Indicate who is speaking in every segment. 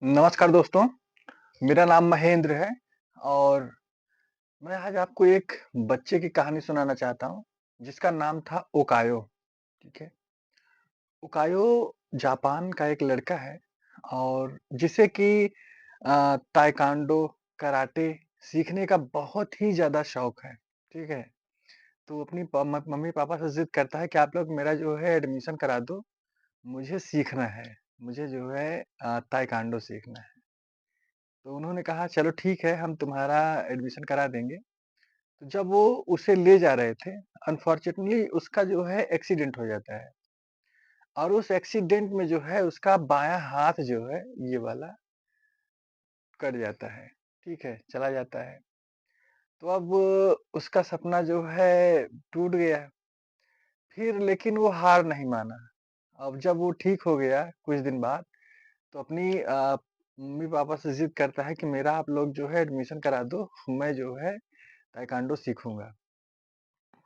Speaker 1: नमस्कार दोस्तों, मेरा नाम महेंद्र है और मैं आज आपको एक बच्चे की कहानी सुनाना चाहता हूँ, जिसका नाम था ओकायो, ठीक है? ओकायो जापान का एक लड़का है और जिसे कि ताइक्वांडो, कराटे सीखने का बहुत ही ज़्यादा शौक है, ठीक है? तो अपनी प म मम्मी-पापा से ज़िद करता है कि आप लोग मेरा जो है एडमिशन करा दो, मुझे सीखना है, मुझे जो है ताइक्वांडो सीखना है। तो उन्होंने कहा चलो ठीक है हम तुम्हारा एडमिशन करा देंगे। तो जब वो उसे ले जा रहे थे, अनफॉर्च्यूनेटली उसका जो है एक्सीडेंट हो जाता है और उस एक्सीडेंट में जो है उसका बायाँ हाथ जो है ये वाला कट जाता है, ठीक है? चला जाता है। तो अब उसका सपना जो है टूट गया। फिर लेकिन वो हार नहीं माना। अब जब वो ठीक हो गया कुछ दिन बाद तो अपनी मम्मी-पापा से ज़िद करता है कि मेरा आप लोग जो है एडमिशन करा दो, मैं जो है ताइक्वांडो सीखूँगा।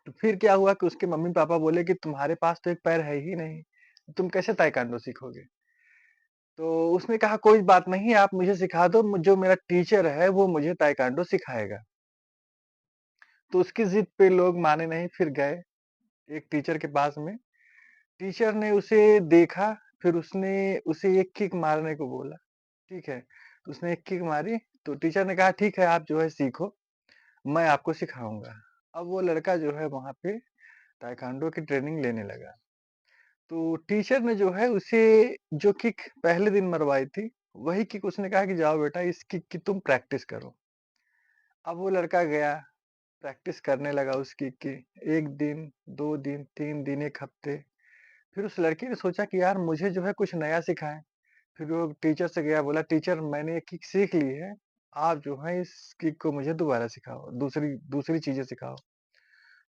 Speaker 1: तो फिर क्या हुआ कि उसके मम्मी-पापा बोले कि तुम्हारे पास तो एक पैर है ही नहीं, तुम कैसे ताइक्वांडो सीखोगे? तो उसने कहा कोई बात नहीं आप मुझे सिखा दो, जो मेरा टीचर है वो मुझे ताइक्वांडो सिखाएगा। तो उसकी ज़िद पे लोग माने नहीं, फिर गए एक टीचर के पास में। टीचर ने उसे देखा, फिर उसने उसे एक किक मारने को बोला, ठीक है? तो उसने एक किक मारी, तो टीचर ने कहा ठीक है आप जो है सीखो, मैं आपको सिखाऊँगा। अब वो लड़का जो है वहाँ पे ताइक्वांडो की ट्रेनिंग लेने लगा। तो टीचर ने जो है उसे जो किक पहले दिन मरवाई थी, वही किक उसने कहा कि जाओ बेटा इस किक की तुम प्रैक्टिस करो। अब वो लड़का गया, प्रैक्टिस करने लगा उस किक की। 1 दिन, 2 दिन, 3 दिन, 1 हफ्ते। फिर उस लड़के ने सोचा कि यार मुझे जो है कुछ नया सिखाएँ। फिर वो टीचर से गया बोला टीचर मैंने ये किक सीख ली है, आप जो है इस किक को मुझे दोबारा सिखाओ, दूसरी दूसरी चीज़ें सिखाओ।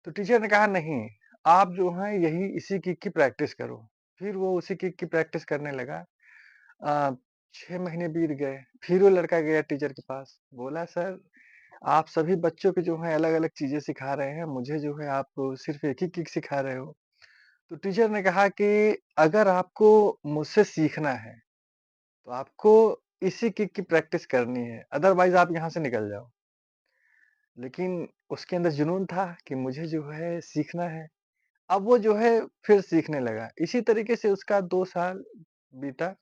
Speaker 1: तो टीचर ने कहा नहीं, आप जो है यही इसी किक की प्रैक्टिस करो। फिर वो उसी किक की प्रैक्टिस करने लगा। अ, 6 महीने बीत गए, फिर वो लड़का गया टीचर के पास, बोला सर आप सभी बच्चों को जो है अलग-अलग चीज़ें सिखा रहे हैं, मुझे जो है आप सिर्फ़ एक ही किक सिखा रहे हो। तो टीचर ने कहा कि अगर आपको मुझसे सीखना है, तो आपको इसी किक की प्रैक्टिस करनी है, अदरवाइज़ आप यहाँ से निकल जाओ। लेकिन उसके अंदर जुनून था कि मुझे जो है सीखना है। अब वो जो है फिर सीखने लगा। इसी तरीके से उसका 2 साल बीता।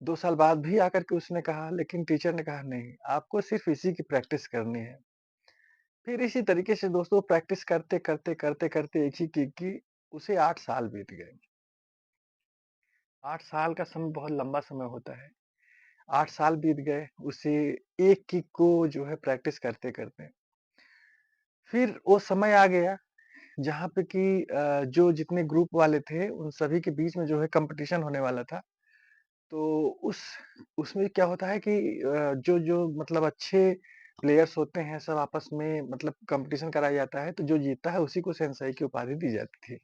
Speaker 1: 2 साल बाद भी आकर के उसने कहा लेकिन टीचर ने कहा नहीं, आपको सिर्फ़ इसी की प्रैक्टिस करनी है। फिर इसी तरीके से दोस्तों प्रैक्टिस करते एक ही किक की उसे 8 साल बीत गए। 8 साल का समय बहुत लंबा समय होता है। 8 साल बीत गए उसे एक किक को जो है प्रैक्टिस करते-करते। फिर वो समय आ गया जहाँ पे कि जो जितने ग्रुप वाले थे उन सभी के बीच में जो है कॉम्पिटिशन होने वाला था। तो उस उसमें क्या होता है कि जो मतलब अच्छे प्लेयर्स होते हैं सब आपस में मतलब कॉम्पिटिशन कराया जाता है, तो जो जीतता है उसी को सेंसेई की उपाधि दी जाती थी।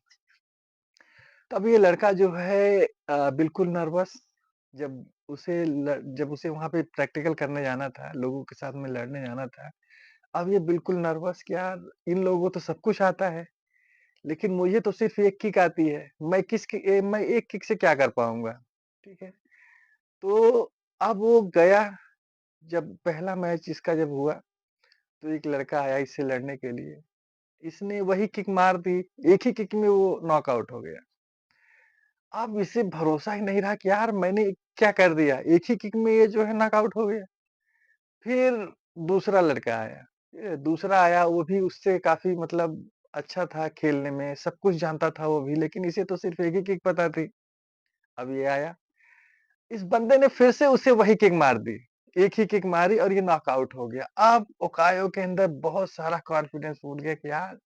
Speaker 1: तब ये लड़का जो है बिल्कुल नर्वस जब जब उसे वहाँ पे प्रैक्टिकल करने जाना था, लोगों के साथ में लड़ने जाना था। अब ये बिल्कुल नर्वस कि यार इन लोगों को तो सब कुछ आता है, लेकिन मुझे तो सिर्फ़ एक किक आती है। मैं एक किक से क्या कर पाऊँगा? ठीक है? तो अब वो गया जब पहला मैच इसका जब हुआ, तो एक लड़का आया इससे लड़ने के लिए। इसने वही किक मार दी, एक ही किक में वो नॉकआउट हो गया। अब इसे भरोसा ही नहीं रहा कि यार मैंने क्या कर दिया? एक ही किक में ये जो है नॉकआउट हो गया। फिर दूसरा लड़का आया, दूसरा आया वो भी उससे काफ़ी मतलब अच्छा था खेलने में, सब कुछ जानता था वो भी, लेकिन इसे तो सिर्फ़ एक ही किक पता थी। अब ये आया, इस बंदे ने फिर से उसे वही किक मार दी। एक ही किक मारी और ये नॉकआउट हो गया। अब ओकायो के अंदर बहुत सारा कॉन्फिडेंस टूट गया कि यार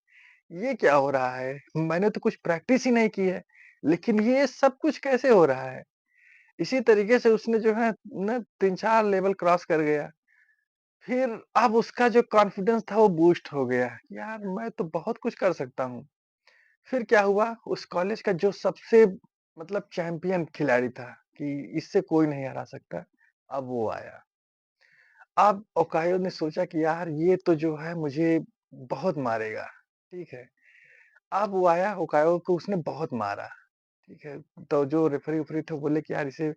Speaker 1: ये क्या हो रहा है? मैंने तो कुछ प्रैक्टिस ही नहीं की है, लेकिन ये सब कुछ कैसे हो रहा है? इसी तरीके से उसने जो है ना 3-4 लेवल क्रॉस कर गया। फिर अब उसका जो कॉन्फिडेंस था वो बूस्ट हो गया, यार मैं तो बहुत कुछ कर सकता हूँ। फिर क्या हुआ उस कॉलेज का जो सबसे मतलब चैंपियन खिलाड़ी था कि इससे कोई नहीं हरा सकता, अब वो आया। अब ओकायो ने सोचा कि यार ये तो जो है मुझे बहुत मारेगा, ठीक है। अब वो आया ओकायो को उसने बहुत मारा, ठीक है। तो जो रेफरी-वेफरी थे वो बोले कि यार इसे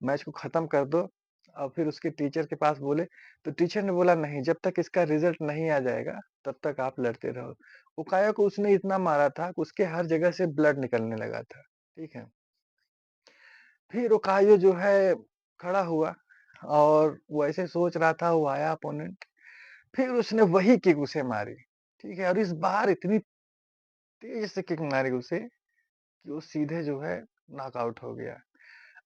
Speaker 1: मैच को खत्म कर दो और फिर उसके टीचर के पास बोले, तो टीचर ने बोला नहीं जब तक इसका रिज़ल्ट नहीं आ जाएगा, तब तक आप लड़ते रहो। उकायो को उसने इतना मारा था कि उसके हर जगह से ब्लड निकलने लगा था, ठीक है? फिर उकायो जो है खड़ा हुआ और वो ऐसे सोच रहा था, वो आया अपोनेंट, फिर उसने वही किक उसे मारी, ठीक है? और इस बार इतनी तेज़ से किक मारी उसे कि वो सीधे जो है नॉकआउट हो गया।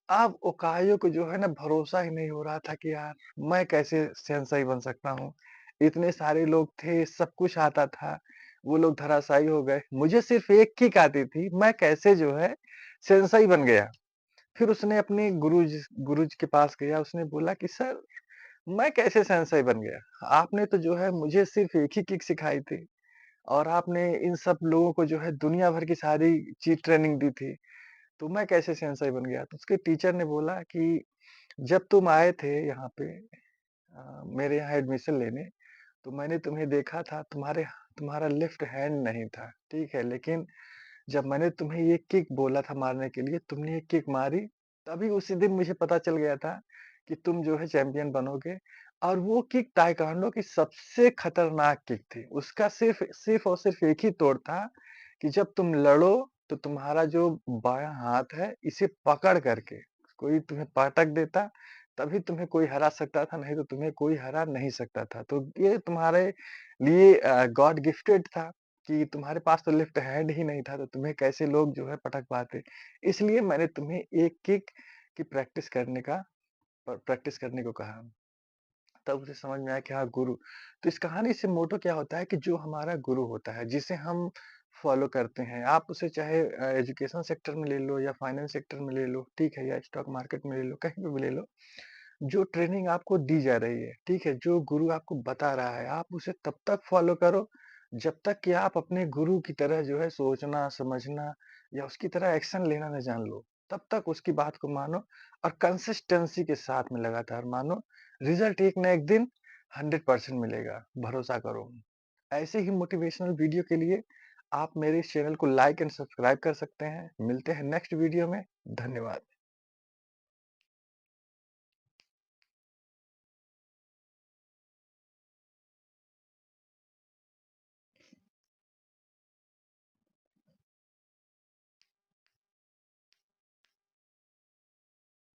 Speaker 1: अब ओकायो को जो है ना भरोसा ही नहीं हो रहा था कि यार मैं कैसे सेंसेई बन सकता हूँ। इतने सारे लोग थे, सब कुछ आता था, वो लोग धराशायी हो गए। मुझे सिर्फ़ एक किक आती थी, मैं कैसे जो है सेंसेई बन गया। फिर उसने अपने गुरुजी के पास गया, उसने बोला कि सर मैं कैसे सेंसेई बन गया? आपने तो जो है मुझे सिर्फ़ एक ही किक सिखाई थी और आपने इन सब लोगों को जो है दुनिया भर की सारी चीज़ ट्रेनिंग दी थी। तो मैं कैसे सेंसेई बन गया? तो उसके टीचर ने बोला कि जब तुम आए थे यहाँ पे मेरे यहाँ एडमिशन लेने, तो मैंने तुम्हें देखा था, तुम्हारा लेफ्ट हैंड नहीं था, ठीक है? लेकिन जब मैंने तुम्हें ये किक बोला था मारने के लिए, तुमने ये किक मारी, तभी उसी दिन मुझे पता चल गया था कि तुम जो है चैंपियन बनोगे और वो किक ताइक्वांडो की सबसे खतरनाक किक थी। उसका सिर्फ़ सिर्फ़ और सिर्फ़ एक ही तोड़ था कि जब तुम लड़ो, तो तुम्हारा जो बायाँ हाथ है, इसे पकड़ करके कोई तुम्हें पटक देता, तभी तुम्हें कोई हरा सकता था, नहीं तो तुम्हें कोई हरा नहीं सकता था। तो ये तुम्हारे लिए गॉड गिफ्टेड था। कि तुम्हारे पास तो लेफ्ट हैंड ही नहीं था, तो तुम्हें कैसे लोग जो है पटक पाते। इसलिए मैंने तुम्हें एक किक की प्रैक्टिस करने को कहा। तब उसे समझ में आया कि हाँ, गुरु। तो इस कहानी से मोटो क्या होता है कि जो हमारा गुरु होता है, जिसे हम फॉलो करते हैं, आप उसे चाहे एजुकेशन सेक्टर में ले लो या फाइनेंस सेक्टर में ले लो, ठीक है? या स्टॉक मार्केट में ले लो, कहीं पे भी ले लो। जो ट्रेनिंग आपको दी जा रही है, ठीक है? जो गुरु आपको बता रहा है, आप उसे तब तक फ़ॉलो करो, जब तक कि आप अपने गुरु की तरह जो है सोचना, समझना या उसकी तरह एक्शन लेना ना जान लो। तब तक उसकी बात को मानो और कंसिस्टेंसी के साथ में लगातार मानो, रिज़ल्ट एक ना एक दिन 100% मिलेगा, भरोसा करो। ऐसे ही मोटिवेशनल वीडियो के लिए आप मेरे इस चैनल को लाइक एंड सब्सक्राइब कर सकते हैं। मिलते हैं नेक्स्ट वीडियो में। धन्यवाद।